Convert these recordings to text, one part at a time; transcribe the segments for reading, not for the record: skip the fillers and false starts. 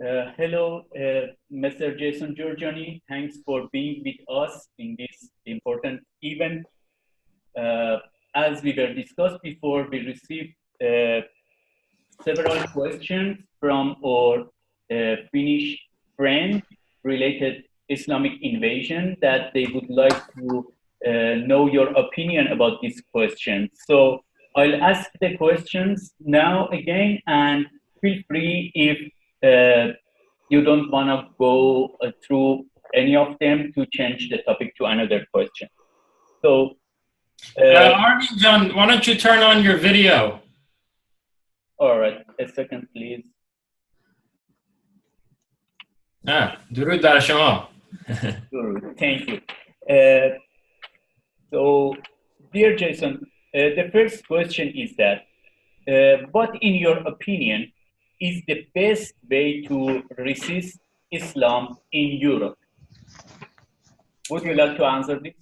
Hello, Mr. Jason Jorjani. Thanks for being with us in this important event. Uh, as we were discussed before, we received several questions from our Finnish friend related Islamic invasion that they would like to know your opinion about these questions. So I'll ask the questions now again, and feel free if you don't want to go through any of them to change the topic to another question. So, Armin John, why don't you turn on your video? all right, a second, please. درود بر شما. Thank you. So, dear Jason, the first question is that, what in your opinion is the best way to resist Islam in Europe? Would you like to answer this?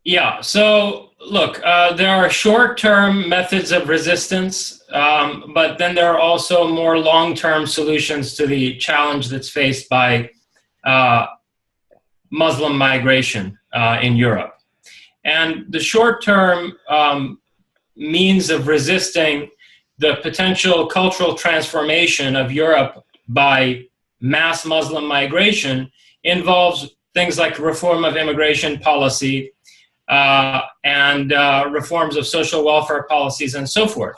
Yeah, so look, there are short-term methods of resistance, but then there are also more long-term solutions to the challenge that's faced by Muslim migration in Europe. And the short-term means of resisting the potential cultural transformation of Europe by mass Muslim migration involves things like reform of immigration policy, and reforms of social welfare policies and so forth.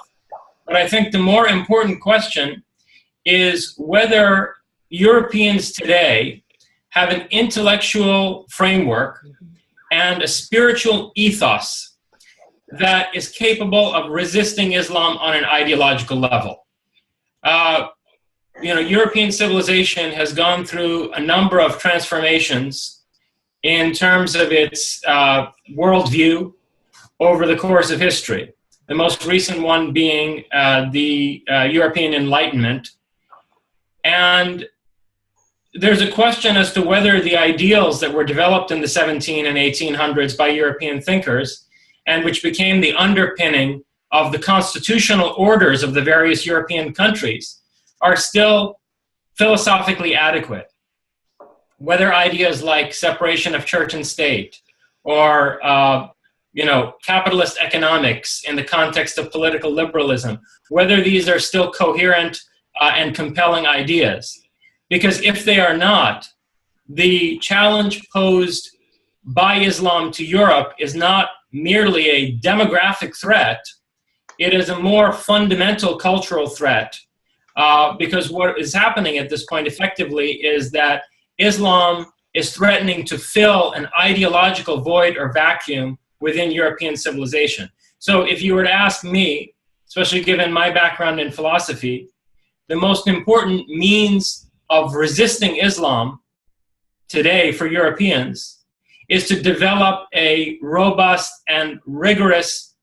But I think the more important question is whether Europeans today have an intellectual framework and a spiritual ethos that is capable of resisting Islam on an ideological level. European civilization has gone through a number of transformations in terms of its worldview over the course of history. The most recent one being the European Enlightenment. And there's a question as to whether the ideals that were developed in the 17 and 1800s by European thinkers, and which became the underpinning of the constitutional orders of the various European countries, are still philosophically adequate. Whether ideas like separation of church and state, or capitalist economics in the context of political liberalism, whether these are still coherent and compelling ideas. Because if they are not, the challenge posed by Islam to Europe is not merely a demographic threat, it is a more fundamental cultural threat, because what is happening at this point effectively is that Islam is threatening to fill an ideological void or vacuum within European civilization. So if you were to ask me, especially given my background in philosophy, the most important means of resisting Islam today for Europeans is to develop a robust and rigorous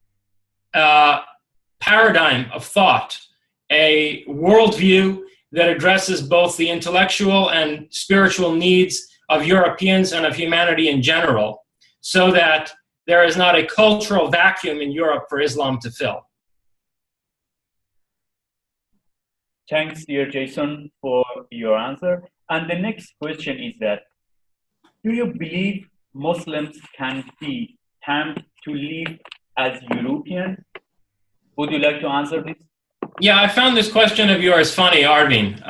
paradigm of thought, a worldview that addresses both the intellectual and spiritual needs of Europeans and of humanity in general, so that there is not a cultural vacuum in Europe for Islam to fill. Thanks, dear Jason, for your answer. And the next question is that, do you believe Muslims can be tamed to live as European? Would you like to answer this? Yeah, I found this question of yours funny, Arvin.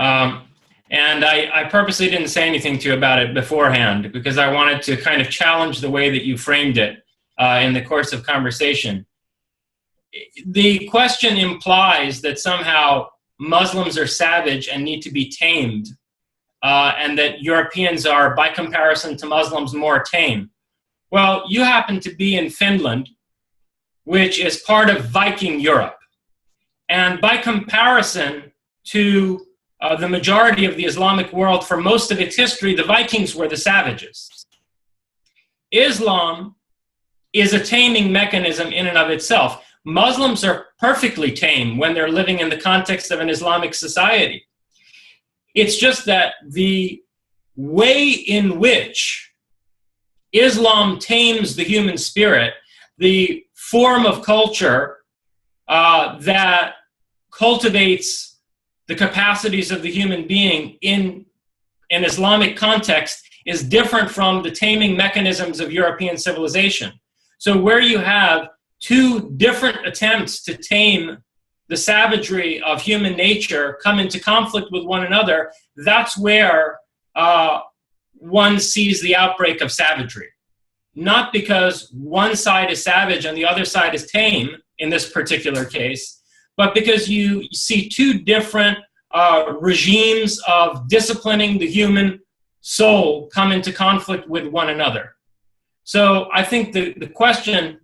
And I purposely didn't say anything to you about it beforehand because I wanted to kind of challenge the way that you framed it in the course of conversation. The question implies that somehow Muslims are savage and need to be tamed, and that Europeans are, by comparison to Muslims, more tame. Well, you happen to be in Finland, which is part of Viking Europe. And by comparison to the majority of the Islamic world, for most of its history, the Vikings were the savages. Islam is a taming mechanism in and of itself. Muslims are perfectly tame when they're living in the context of an Islamic society. It's just that the way in which Islam tames the human spirit, the form of culture that cultivates the capacities of the human being in an Islamic context is different from the taming mechanisms of European civilization. So where you have two different attempts to tame the savagery of human nature come into conflict with one another, that's where one sees the outbreak of savagery. Not because one side is savage and the other side is tame in this particular case, but because you see two different regimes of disciplining the human soul come into conflict with one another. So I think the question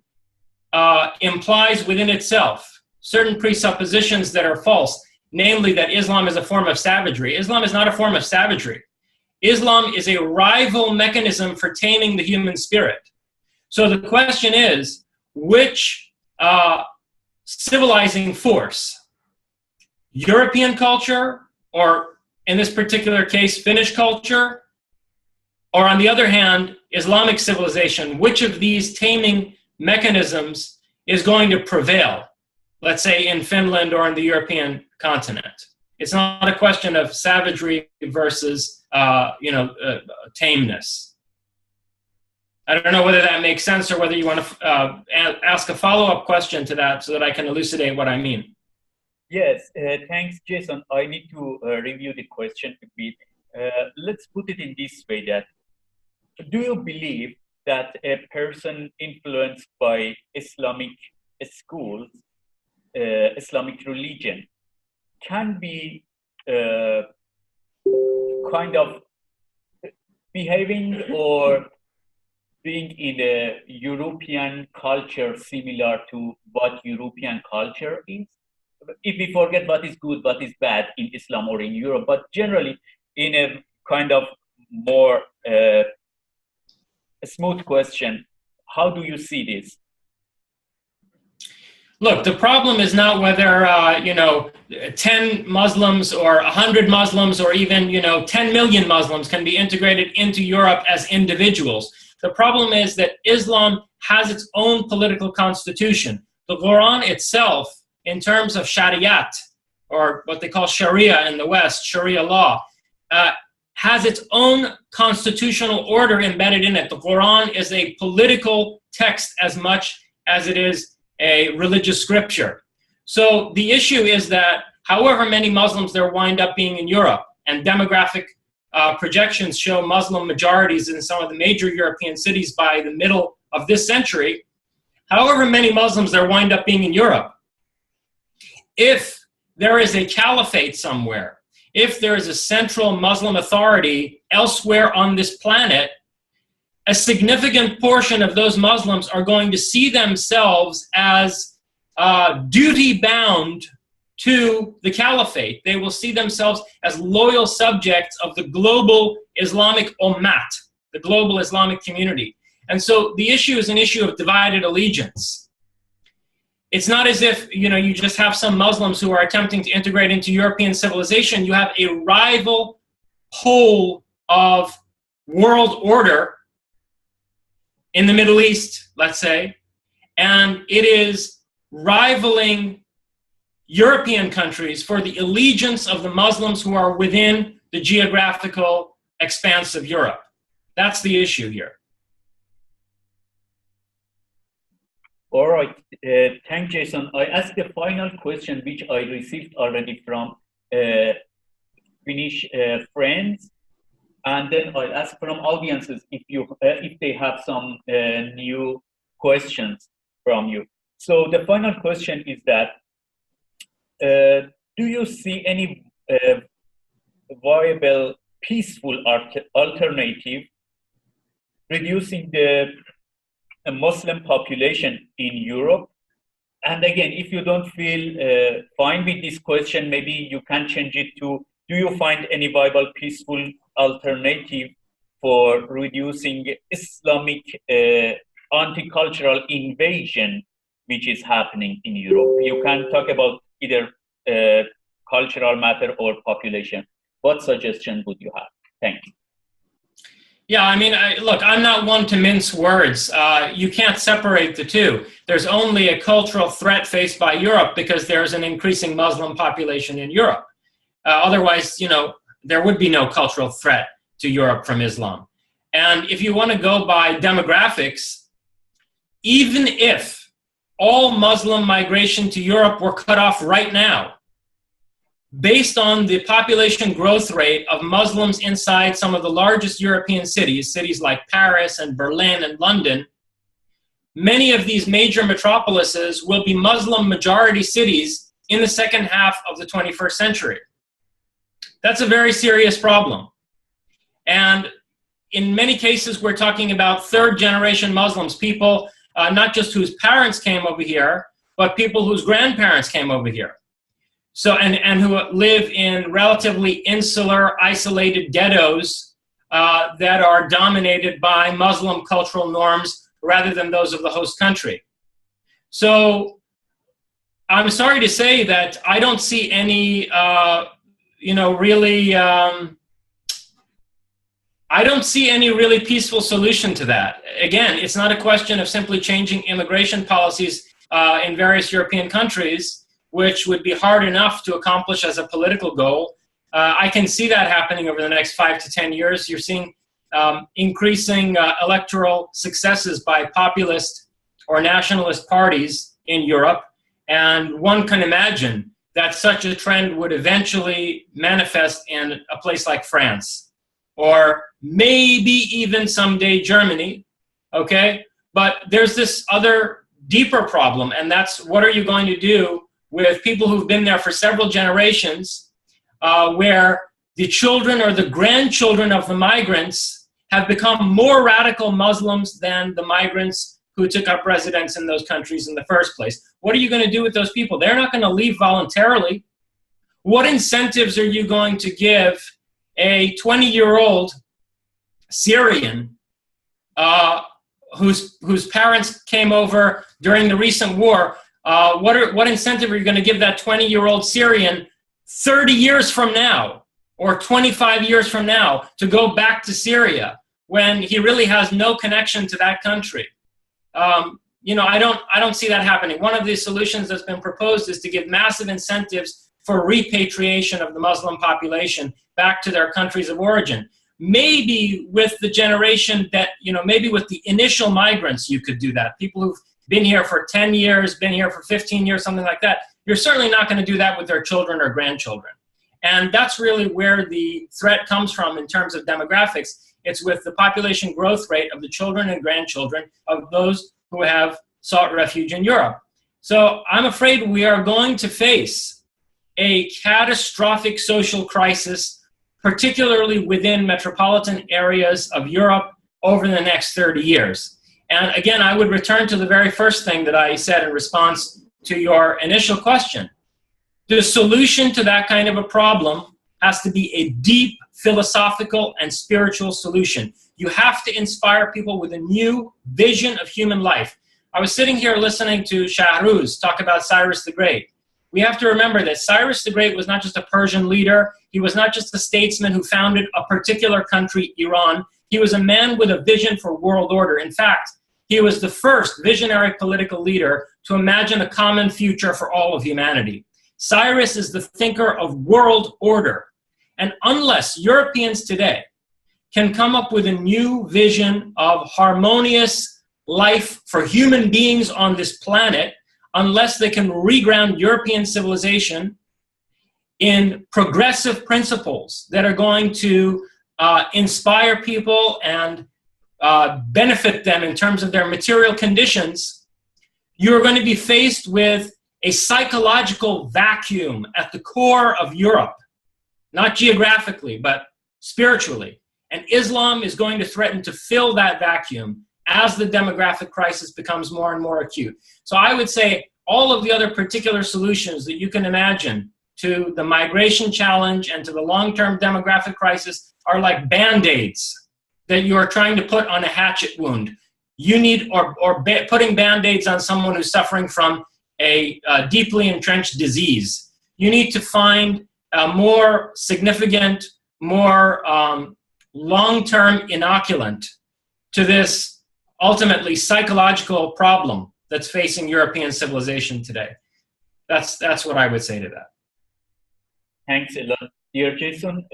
implies within itself certain presuppositions that are false, namely that Islam is a form of savagery. Islam is not a form of savagery. Islam is a rival mechanism for taming the human spirit. So the question is, which civilizing force, European culture, or in this particular case, Finnish culture, or on the other hand, Islamic civilization, which of these taming mechanisms is going to prevail, let's say in Finland or in the European continent? It's not a question of savagery versus, tameness. I don't know whether that makes sense or whether you want to ask a follow-up question to that so that I can elucidate what I mean. Yes, thanks, Jason. I need to review the question a bit. Let's put it in this way that, do you believe that a person influenced by Islamic schools, Islamic religion, can be kind of behaving or being in a European culture similar to what European culture is? If we forget what is good, what is bad in Islam or in Europe, but generally in a kind of more smooth question, how do you see this? Look, the problem is not whether 10 Muslims or 100 Muslims or even 10 million Muslims can be integrated into Europe as individuals. The problem is that Islam has its own political constitution. The Quran itself, in terms of Shariat, or what they call Sharia in the West, Sharia law, has its own constitutional order embedded in it. The Quran is a political text as much as it is a religious scripture. So the issue is that however many Muslims there wind up being in Europe, and demographic projections show Muslim majorities in some of the major European cities by the middle of this century, however many Muslims there wind up being in Europe, if there is a caliphate somewhere, if there is a central Muslim authority elsewhere on this planet, a significant portion of those Muslims are going to see themselves as duty-bound to the caliphate. They will see themselves as loyal subjects of the global Islamic ummat, the global Islamic community. And so the issue is an issue of divided allegiance. It's not as if you just have some Muslims who are attempting to integrate into European civilization. You have a rival pole of world order in the Middle East, let's say, and it is rivaling European countries for the allegiance of the Muslims who are within the geographical expanse of Europe. That's the issue here. All right, thank Jason. I asked the final question, which I received already from Finnish friends, and then I'll ask from audiences if they have some new questions from you. So the final question is that, do you see any viable, peaceful alternative reducing the Muslim population in Europe? And again, if you don't feel fine with this question, maybe you can change it to, do you find any viable, peaceful alternative for reducing Islamic anti-cultural invasion which is happening in Europe? You can talk about either cultural matter or population. What suggestion would you have? Thank you. Yeah, I mean, look, I'm not one to mince words. You can't separate the two. There's only a cultural threat faced by Europe because there's an increasing Muslim population in Europe. Otherwise, there would be no cultural threat to Europe from Islam. And if you want to go by demographics, even if all Muslim migration to Europe were cut off right now, based on the population growth rate of Muslims inside some of the largest European cities like Paris and Berlin and London, many of these major metropolises will be Muslim majority cities in the second half of the 21st century. That's a very serious problem. And in many cases, we're talking about third generation Muslims, people not just whose parents came over here, but people whose grandparents came over here. So, and who live in relatively insular, isolated ghettos that are dominated by Muslim cultural norms rather than those of the host country. So I'm sorry to say that I don't see any, I don't see any really peaceful solution to that. Again, it's not a question of simply changing immigration policies in various European countries, which would be hard enough to accomplish as a political goal. I can see that happening over the next 5 to 10 years. You're seeing increasing electoral successes by populist or nationalist parties in Europe. And one can imagine that such a trend would eventually manifest in a place like France, or maybe even someday Germany, okay? But there's this other deeper problem, and that's what are you going to do with people who've been there for several generations, where the children or the grandchildren of the migrants have become more radical Muslims than the migrants who took up residence in those countries in the first place. What are you going to do with those people? They're not going to leave voluntarily. What incentives are you going to give a 20-year-old Syrian whose parents came over during the recent war? What incentive are you going to give that 20-year-old Syrian 30 years from now or 25 years from now to go back to Syria when he really has no connection to that country? I don't see that happening. One of the solutions that's been proposed is to give massive incentives for repatriation of the Muslim population back to their countries of origin. Maybe with the generation that, maybe with the initial migrants, you could do that. People who've been here for 10 years, been here for 15 years, something like that. You're certainly not going to do that with their children or grandchildren. And that's really where the threat comes from in terms of demographics. It's with the population growth rate of the children and grandchildren of those who have sought refuge in Europe. So I'm afraid we are going to face a catastrophic social crisis, particularly within metropolitan areas of Europe over the next 30 years. And again, I would return to the very first thing that I said in response to your initial question. The solution to that kind of a problem has to be a deep philosophical and spiritual solution. You have to inspire people with a new vision of human life. I was sitting here listening to Shahruz talk about Cyrus the Great. We have to remember that Cyrus the Great was not just a Persian leader. He was not just a statesman who founded a particular country, Iran. He was a man with a vision for world order. In fact, he was the first visionary political leader to imagine a common future for all of humanity. Cyrus is the thinker of world order. And unless Europeans today can come up with a new vision of harmonious life for human beings on this planet, unless they can reground European civilization in progressive principles that are going to inspire people and benefit them in terms of their material conditions, you're going to be faced with a psychological vacuum at the core of Europe, not geographically, but spiritually. And Islam is going to threaten to fill that vacuum as the demographic crisis becomes more and more acute. So I would say all of the other particular solutions that you can imagine to the migration challenge and to the long-term demographic crisis are like Band-Aids that you are trying to put on a hatchet wound. You need, putting Band-Aids on someone who's suffering from a deeply entrenched disease. You need to find a more significant, more long-term inoculant to this ultimately psychological problem that's facing European civilization today. That's what I would say to that. Thanks a lot, dear Jason.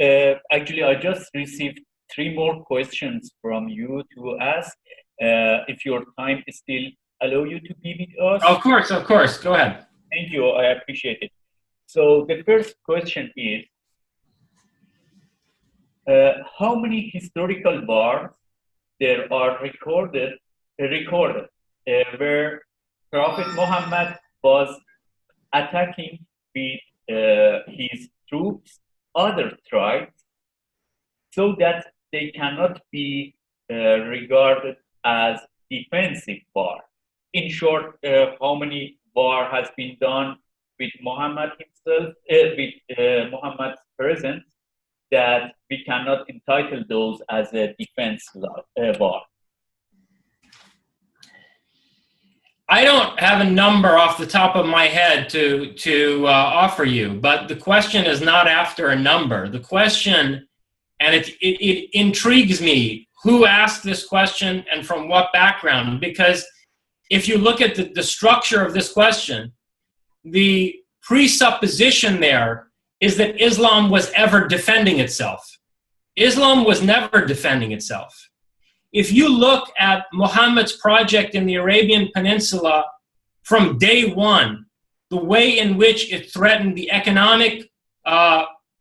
Actually, I just received three more questions from you to ask. If your time still allow you to be with us. Of course. Go ahead. Thank you. I appreciate it. So the first question is, how many historical wars there are recorded where Prophet Muhammad was attacking with his troops other tribes so that they cannot be regarded as defensive war. In short, how many war has been done with Muhammad himself, with Muhammad's presence, that we cannot entitle those as a defense war. I don't have a number off the top of my head to offer you, but the question is not after a number. The question, and it intrigues me, who asked this question and from what background? Because if you look at the structure of this question, the presupposition there is that Islam was ever defending itself. Islam was never defending itself. If you look at Muhammad's project in the Arabian Peninsula from day one, the way in which it threatened the economic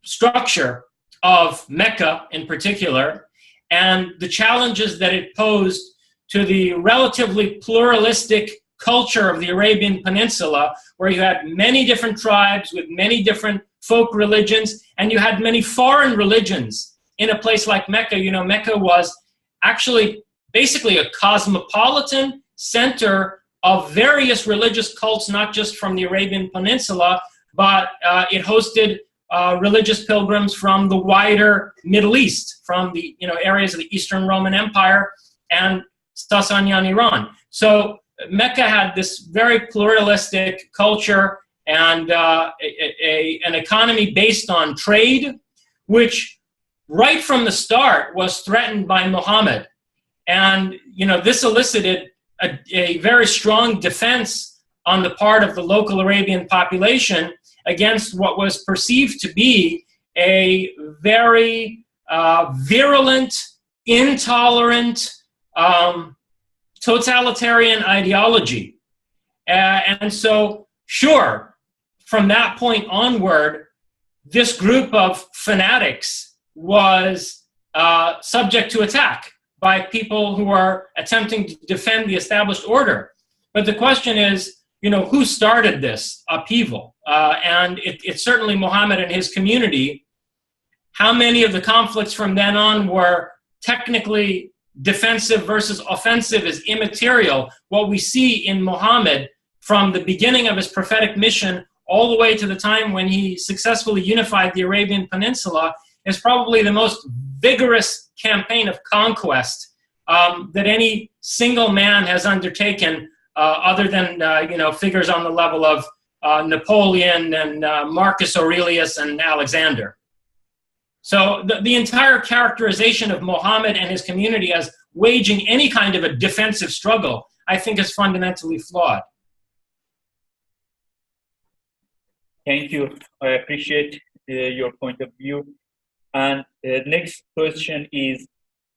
structure of Mecca in particular, and the challenges that it posed to the relatively pluralistic culture of the Arabian Peninsula, where you had many different tribes with many different folk religions, and you had many foreign religions in a place like Mecca. You know, Mecca was actually basically a cosmopolitan center of various religious cults, not just from the Arabian Peninsula, but it hosted religious pilgrims from the wider Middle East, from the areas of the Eastern Roman Empire and Sasanian Iran. So Mecca had this very pluralistic culture and an economy based on trade, which right from the start was threatened by Muhammad. And this elicited a very strong defense on the part of the local Arabian population against what was perceived to be a very virulent, intolerant, totalitarian ideology. And so, sure, from that point onward, this group of fanatics was subject to attack by people who are attempting to defend the established order. But the question is, who started this upheaval? And it's certainly Muhammad and his community. How many of the conflicts from then on were technically defensive versus offensive is immaterial. What we see in Muhammad from the beginning of his prophetic mission all the way to the time when he successfully unified the Arabian Peninsula is probably the most vigorous campaign of conquest that any single man has undertaken, other than figures on the level of Napoleon and Marcus Aurelius and Alexander. So the entire characterization of Muhammad and his community as waging any kind of a defensive struggle, I think, is fundamentally flawed. Thank you. I appreciate your point of view. And the next question is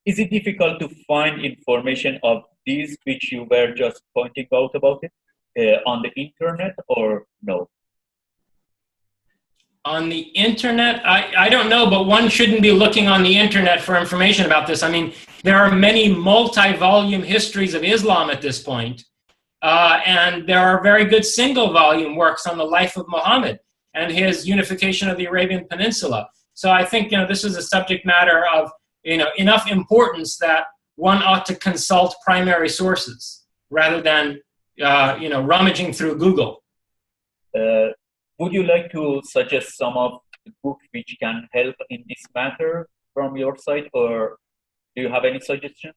it difficult to find information of these which you were just pointing out about it on the internet, or no? On the internet, I don't know, but one shouldn't be looking on the internet for information about this. I mean, there are many multi-volume histories of Islam at this point, and there are very good single-volume works on the life of Muhammad and his unification of the Arabian Peninsula. So I think this is a subject matter of enough importance that one ought to consult primary sources rather than rummaging through Google. Would you like to suggest some of the books which can help in this matter from your side, or do you have any suggestion?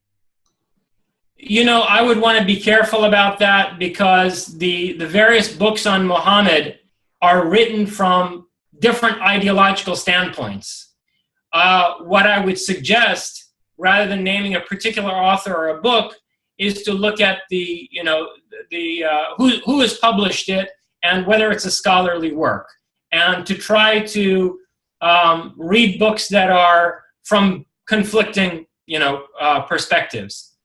I would want to be careful about that because the various books on Muhammad are written from different ideological standpoints. What I would suggest, rather than naming a particular author or a book, is to look at who has published it and whether it's a scholarly work, and to try to read books that are from conflicting, perspectives.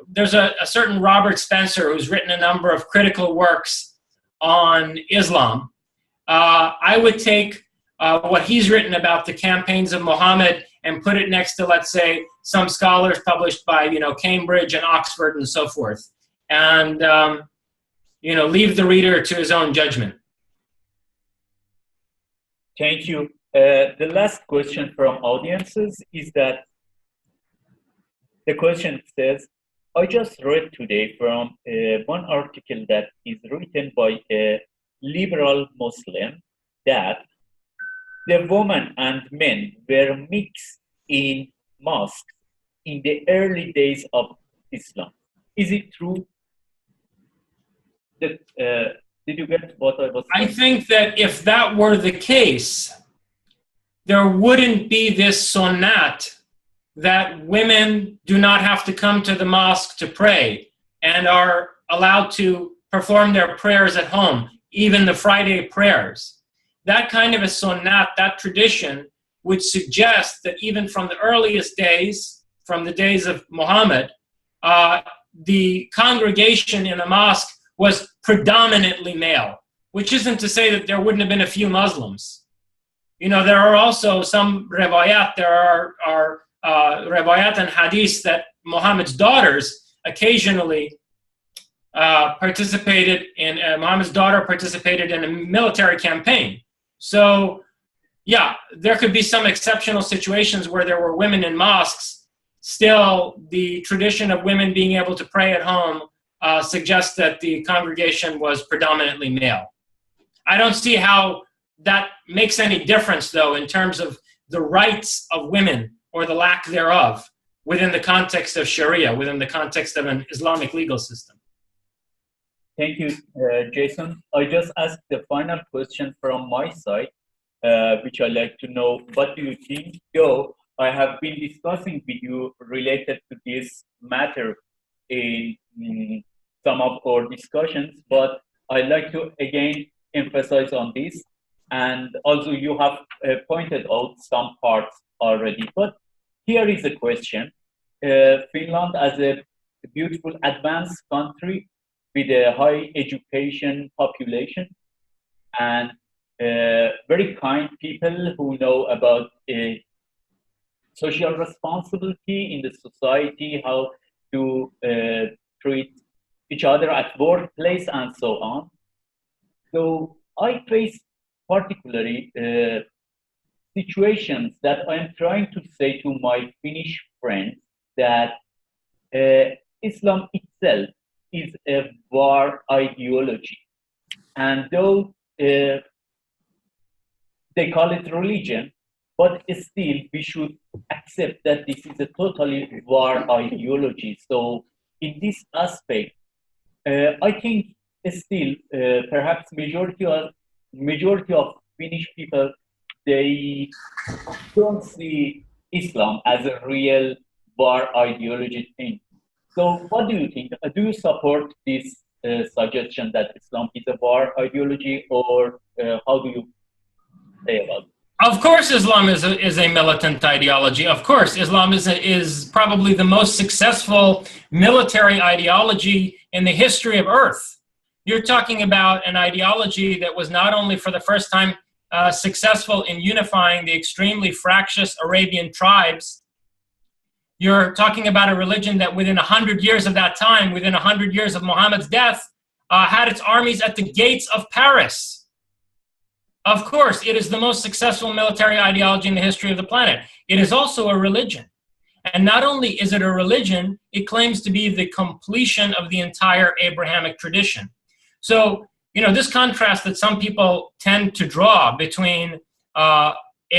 There's a certain Robert Spencer who's written a number of critical works on Islam. I would take what he's written about the campaigns of Muhammad and put it next to, let's say, some scholars published by, Cambridge and Oxford and so forth, and leave the reader to his own judgment. Thank you. The last question from audiences is that the question says, I just read today from one article that is written by a liberal Muslim that the women and men were mixed in mosques in the early days of Islam. Is it true? Did you get what I was saying? I think that if that were the case, there wouldn't be this sunnat that women do not have to come to the mosque to pray and are allowed to perform their prayers at home, even the Friday prayers. That kind of a sunnat, that tradition, would suggest that even from the earliest days, from the days of Muhammad, the congregation in a mosque was predominantly male, which isn't to say that there wouldn't have been a few Muslims. There are also some riwayat, there are riwayat and hadith that Muhammad's daughters occasionally participated in, Muhammad's daughter participated in a military campaign. So, yeah, there could be some exceptional situations where there were women in mosques. Still, the tradition of women being able to pray at home suggests that the congregation was predominantly male. I don't see how that makes any difference, though, in terms of the rights of women or the lack thereof within the context of Sharia, within the context of an Islamic legal system. Thank you, Jason. I just asked the final question from my side, which I'd like to know, what do you think? Though I have been discussing with you related to this matter in some of our discussions, but I'd like to again emphasize on this. And also you have pointed out some parts already, but here is a question. Finland as a beautiful advanced country with a high education population and very kind people who know about social responsibility in the society, how to treat each other at workplace and so on. So I face particularly situations that I'm trying to say to my Finnish friends that Islam itself is a war ideology. And though they call it religion, but still we should accept that this is a totally war ideology. So in this aspect, I think still perhaps majority of Finnish people, they don't see Islam as a real war ideology thing. So what do you think? Do you support this suggestion that Islam is a war ideology, or how do you say about it? Of course, Islam is a militant ideology. Of course, Islam is probably the most successful military ideology in the history of Earth. You're talking about an ideology that was not only for the first time successful in unifying the extremely fractious Arabian tribes. You're talking about a religion that within 100 years of that time, within 100 years of Muhammad's death, had its armies at the gates of Paris. Of course, it is the most successful military ideology in the history of the planet. It is also a religion. And not only is it a religion, it claims to be the completion of the entire Abrahamic tradition. So, this contrast that some people tend to draw between a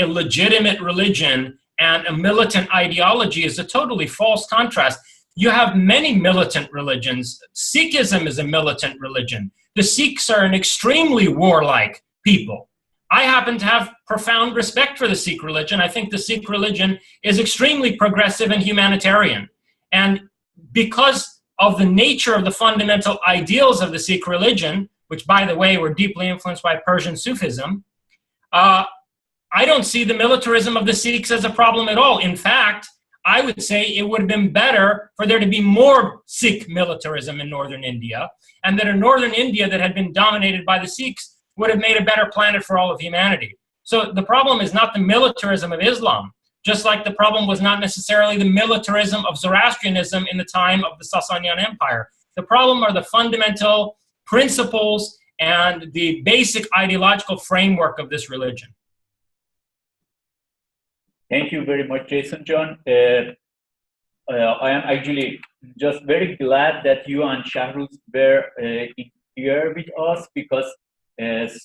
legitimate religion and a militant ideology is a totally false contrast. You have many militant religions. Sikhism is a militant religion. The Sikhs are an extremely warlike people. I happen to have profound respect for the Sikh religion. I think the Sikh religion is extremely progressive and humanitarian. And because of the nature of the fundamental ideals of the Sikh religion, which, by the way, were deeply influenced by Persian Sufism, I don't see the militarism of the Sikhs as a problem at all. In fact, I would say it would have been better for there to be more Sikh militarism in northern India, and that a northern India that had been dominated by the Sikhs would have made a better planet for all of humanity. So the problem is not the militarism of Islam, just like the problem was not necessarily the militarism of Zoroastrianism in the time of the Sasanian Empire. The problem are the fundamental principles and the basic ideological framework of this religion. Thank you very much, Jason John. I am actually just very glad that you and Shahruz were here with us, because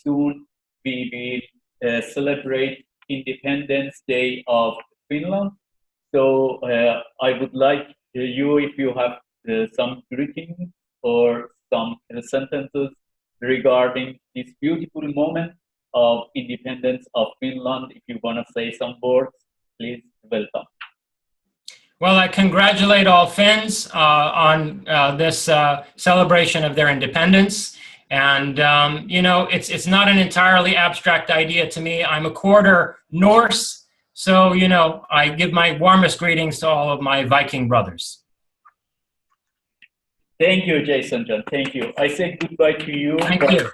soon we will celebrate Independence Day of Finland. So I would like you, if you have some greetings or some sentences regarding this beautiful moment of independence of Finland, if you want to say some words, please, welcome. Well, I congratulate all Finns on this celebration of their independence. And, you know, it's not an entirely abstract idea to me. I'm a quarter Norse, so, you know, I give my warmest greetings to all of my Viking brothers. Thank you, Jason John. Thank you. I say goodbye to you. Thank you.